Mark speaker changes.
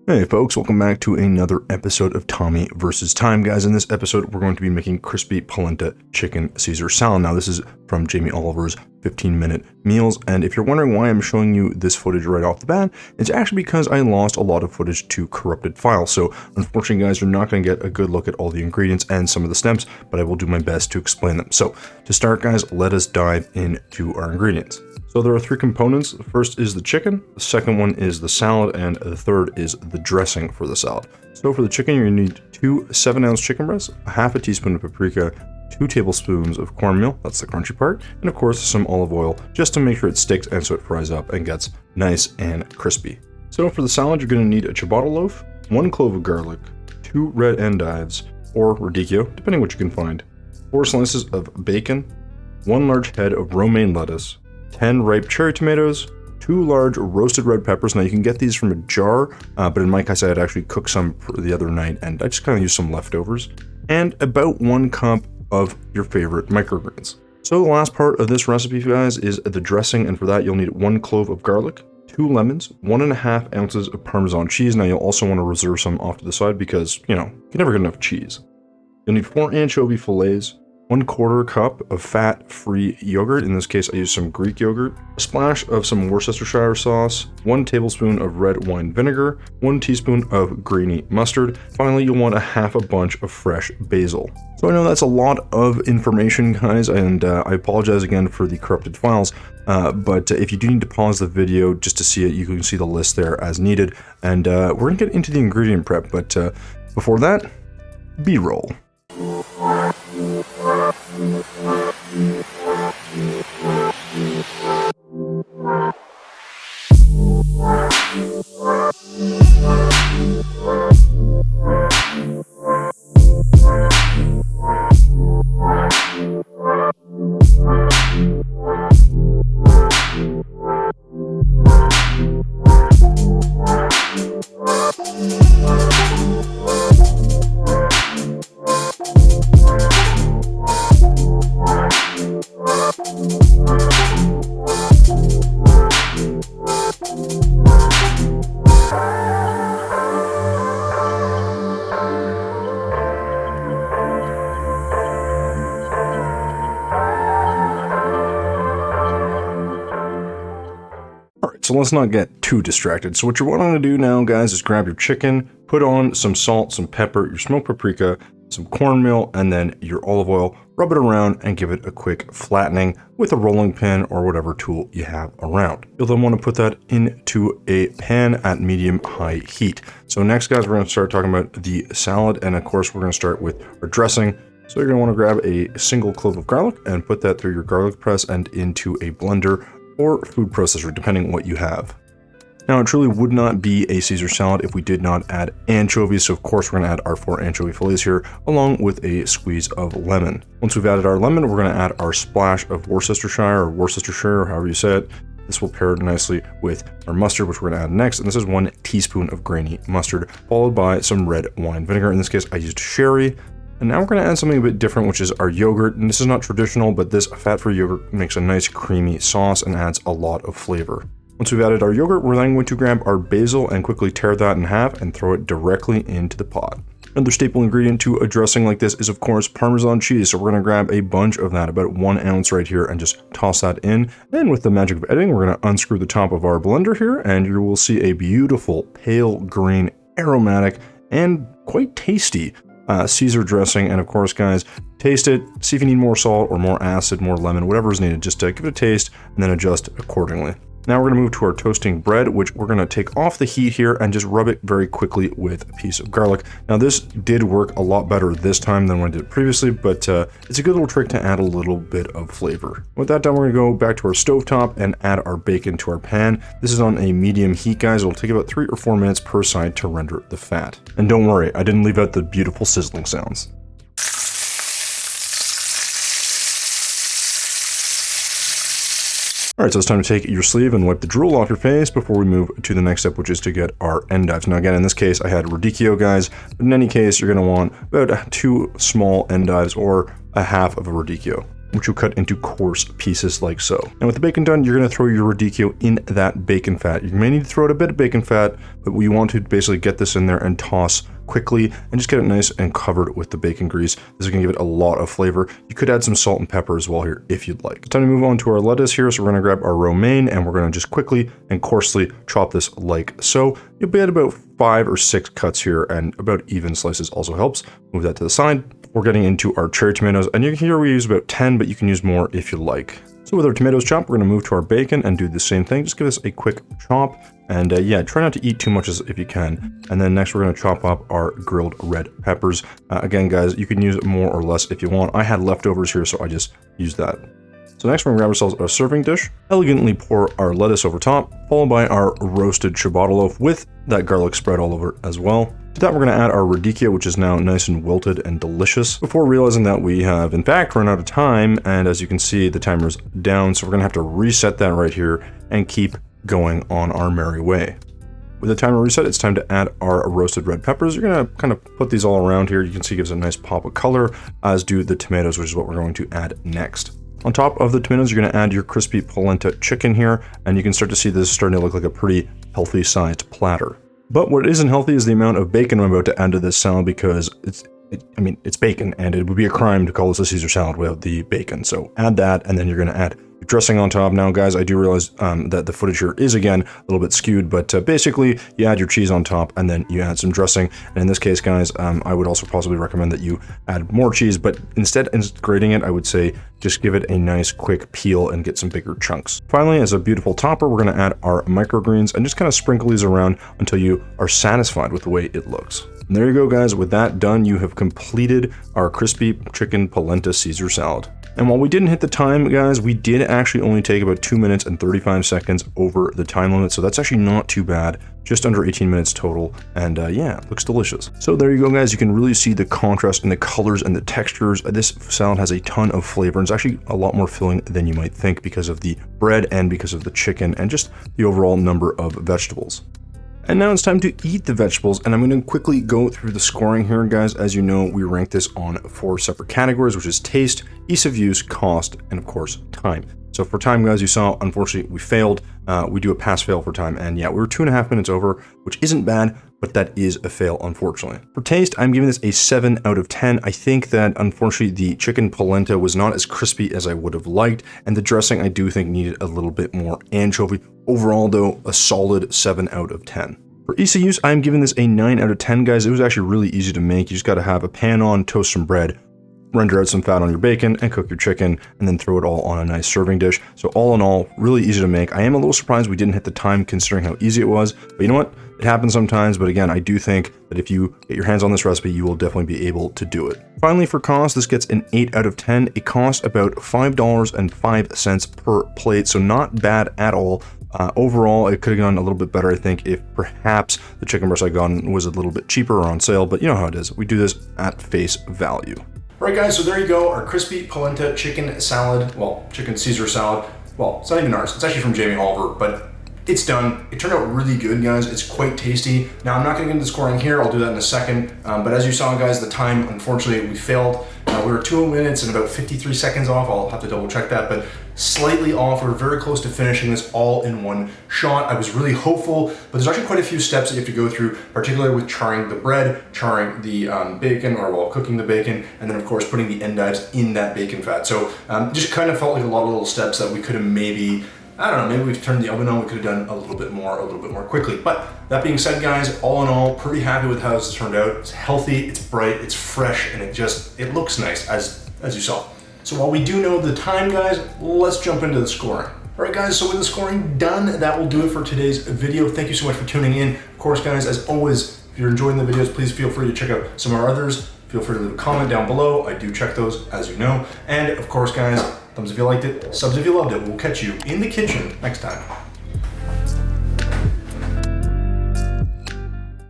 Speaker 1: Hey folks, welcome back to another episode of Tommy vs. Time. Guys, in this episode, we're going to be making crispy polenta chicken Caesar salad. Now, this is from Jamie Oliver's 15-minute meals, and if you're wondering why I'm showing you this footage right off the bat, it's actually because I lost a lot of footage to corrupted files. So, unfortunately, guys, you're not going to get a good look at all the ingredients and some of the steps, but I will do my best to explain them. So, to start, guys, let us dive into our ingredients. So there are three components. The first is the chicken, the second one is the salad, and the third is the dressing for the salad. So for the chicken, you're gonna need 2 7-ounce chicken breasts, a half a teaspoon of paprika, 2 tablespoons of cornmeal, that's the crunchy part, and of course some olive oil, just to make sure it sticks and so it fries up and gets nice and crispy. So for the salad, you're gonna need a ciabatta loaf, 1 clove of garlic, 2 red endives, or radicchio, depending what you can find, 4 slices of bacon, 1 large head of romaine lettuce, 10 ripe cherry tomatoes, 2 large roasted red peppers. Now you can get these from a jar, but in my case I had actually cooked some the other night and I just kind of used some leftovers, and about 1 cup of your favorite microgreens. So the last part of this recipe, guys, is the dressing, and for that you'll need 1 clove of garlic, 2 lemons, 1.5 ounces of Parmesan cheese. Now you'll also want to reserve some off to the side because, you can never get enough cheese. You'll need 4 anchovy fillets, 1/4 cup of fat-free yogurt, in this case I used some Greek yogurt, a splash of some Worcestershire sauce, 1 tablespoon of red wine vinegar, 1 teaspoon of grainy mustard. Finally, you'll want a half a bunch of fresh basil. So I know that's a lot of information, guys, and I apologize again for the corrupted files, but if you do need to pause the video just to see it, you can see the list there as needed, and we're going to get into the ingredient prep, but before that, B-roll. So let's not get too distracted. So what you're wanting to do now, guys, is grab your chicken, put on some salt, some pepper, your smoked paprika, some cornmeal, and then your olive oil, rub it around and give it a quick flattening with a rolling pin or whatever tool you have around. You'll then want to put that into a pan at medium-high heat. So next, guys, we're going to start talking about the salad, and of course, we're going to start with our dressing. So you're going to want to grab a single clove of garlic and put that through your garlic press and into a blender or food processor, depending on what you have. Now, it truly would not be a Caesar salad if we did not add anchovies, so of course we're going to add our 4 anchovy fillets here, along with a squeeze of lemon. Once we've added our lemon, we're going to add our splash of Worcestershire, or however you say it. This will pair nicely with our mustard, which we're going to add next, and this is 1 teaspoon of grainy mustard, followed by some red wine vinegar. In this case, I used sherry. And now we're going to add something a bit different, which is our yogurt. And this is not traditional, but this fat-free yogurt makes a nice creamy sauce and adds a lot of flavor. Once we've added our yogurt, we're then going to grab our basil and quickly tear that in half and throw it directly into the pot. Another staple ingredient to a dressing like this is, of course, Parmesan cheese. So we're going to grab a bunch of that, about 1 ounce right here, and just toss that in. And with the magic of editing, we're going to unscrew the top of our blender here, and you will see a beautiful pale green, aromatic, and quite tasty Caesar dressing. And of course, guys, taste it, see if you need more salt or more acid, more lemon, whatever is needed. Just give it a taste and then adjust accordingly. Now we're going to move to our toasting bread, which we're going to take off the heat here and just rub it very quickly with a piece of garlic. Now this did work a lot better this time than when I did it previously, but it's a good little trick to add a little bit of flavor. With that done, we're going to go back to our stovetop and add our bacon to our pan. This is on a medium heat, guys. It'll take about 3 or 4 minutes per side to render the fat. And don't worry, I didn't leave out the beautiful sizzling sounds. Alright, so it's time to take your sleeve and wipe the drool off your face before we move to the next step, which is to get our endives. Now again, in this case, I had radicchio, guys, but in any case, you're going to want about 2 small endives or a half of a radicchio. which you'll cut into coarse pieces like so. And with the bacon done, you're going to throw your radicchio in that bacon fat. You may need to throw out a bit of bacon fat, but we want to basically get this in there and toss quickly and just get it nice and covered with the bacon grease. This is going to give it a lot of flavor. You could add some salt and pepper as well here if you'd like. It's time to move on to our lettuce here. So we're going to grab our romaine and we're going to just quickly and coarsely chop this like so. You'll be at about 5 or 6 cuts here, and about even slices also helps. Move that to the side. We're getting into our cherry tomatoes, and here we use about 10, but you can use more if you like. So with our tomatoes chopped, we're going to move to our bacon and do the same thing. Just give this a quick chop, and yeah, try not to eat too much if you can. And then next we're going to chop up our grilled red peppers. Again, guys, you can use more or less if you want. I had leftovers here, so I just used that. So next we're going to grab ourselves a serving dish, elegantly pour our lettuce over top, followed by our roasted ciabatta loaf with that garlic spread all over it as well. To that we're going to add our radicchio, which is now nice and wilted and delicious, before realizing that we have in fact run out of time, and as you can see the timer's down, so we're going to have to reset that right here and keep going on our merry way. With the timer reset, it's time to add our roasted red peppers. You're going to kind of put these all around here. You can see it gives a nice pop of color, as do the tomatoes, which is what we're going to add next. On top of the tomatoes, you're going to add your crispy polenta chicken here, and you can start to see this starting to look like a pretty healthy sized platter. But what isn't healthy is the amount of bacon I'm about to add to this salad, because it's bacon, and it would be a crime to call this a Caesar salad without the bacon. So add that, and then you're going to add your dressing on top. Now, guys, I do realize that the footage here is, again, a little bit skewed, but basically, you add your cheese on top, and then you add some dressing. And in this case, guys, I would also possibly recommend that you add more cheese, but instead of grating it, I would say just give it a nice quick peel and get some bigger chunks. Finally, as a beautiful topper, we're going to add our microgreens and just kind of sprinkle these around until you are satisfied with the way it looks. And there you go, guys. With that done, you have completed our crispy chicken polenta Caesar salad. And while we didn't hit the time, guys, we did actually only take about 2 minutes and 35 seconds over the time limit, so that's actually not too bad. Just under 18 minutes total, and yeah, it looks delicious. So there you go, guys. You can really see the contrast in the colors and the textures. This salad has a ton of flavor, and it's actually a lot more filling than you might think because of the bread and because of the chicken and just the overall number of vegetables. And now it's time to eat the vegetables, and I'm going to quickly go through the scoring here, guys. As you know, we rank this on 4 separate categories, which is taste, ease of use, cost, and of course, time. So for time, guys, you saw, unfortunately, we failed. We do a pass-fail for time, and yeah, we were 2.5 minutes over, which isn't bad, but that is a fail, unfortunately. For taste, I'm giving this a 7 out of 10. I think that, unfortunately, the chicken polenta was not as crispy as I would have liked, and the dressing, I do think, needed a little bit more anchovy. Overall, though, a solid 7 out of 10. For ease of use, I'm giving this a 9 out of 10, guys. It was actually really easy to make. You just got to have a pan on, toast some bread, render out some fat on your bacon, and cook your chicken, and then throw it all on a nice serving dish. So all in all, really easy to make. I am a little surprised we didn't hit the time considering how easy it was, but you know what? It happens sometimes, but again, I do think that if you get your hands on this recipe, you will definitely be able to do it. Finally, for cost, this gets an 8 out of 10. It costs about $5.05 per plate, so not bad at all. Overall, it could have gone a little bit better, I think, if perhaps the chicken breast I got was a little bit cheaper or on sale, but you know how it is. We do this at face value. All right, guys, so there you go, our crispy polenta chicken salad, well, chicken Caesar salad. Well, it's not even ours, it's actually from Jamie Oliver, but it's done. It turned out really good, guys. It's quite tasty. Now, I'm not gonna get into the scoring here, I'll do that in a second, but as you saw, guys, the time, unfortunately, we failed. We were 2 minutes and about 53 seconds off. I'll have to double check that, but slightly off. We're very close to finishing this all in one shot. I was really hopeful, but there's actually quite a few steps that you have to go through, particularly with charring the bread, charring the bacon, or well, cooking the bacon, and then of course putting the endives in that bacon fat. So just kind of felt like a lot of little steps that we could have maybe, I don't know, maybe we've turned the oven on, we could have done a little bit more quickly. But that being said, guys, all in all, pretty happy with how this has turned out. It's healthy, it's bright, it's fresh, and it looks nice, as you saw. So while we do know the time, guys, let's jump into the scoring. All right, guys, so with the scoring done, that will do it for today's video. Thank you so much for tuning in. Of course, guys, as always, if you're enjoying the videos, please feel free to check out some of our others. Feel free to leave a comment down below. I do check those, as you know. And of course, guys, thumbs if you liked it, subs if you loved it. We'll catch you in the kitchen next time.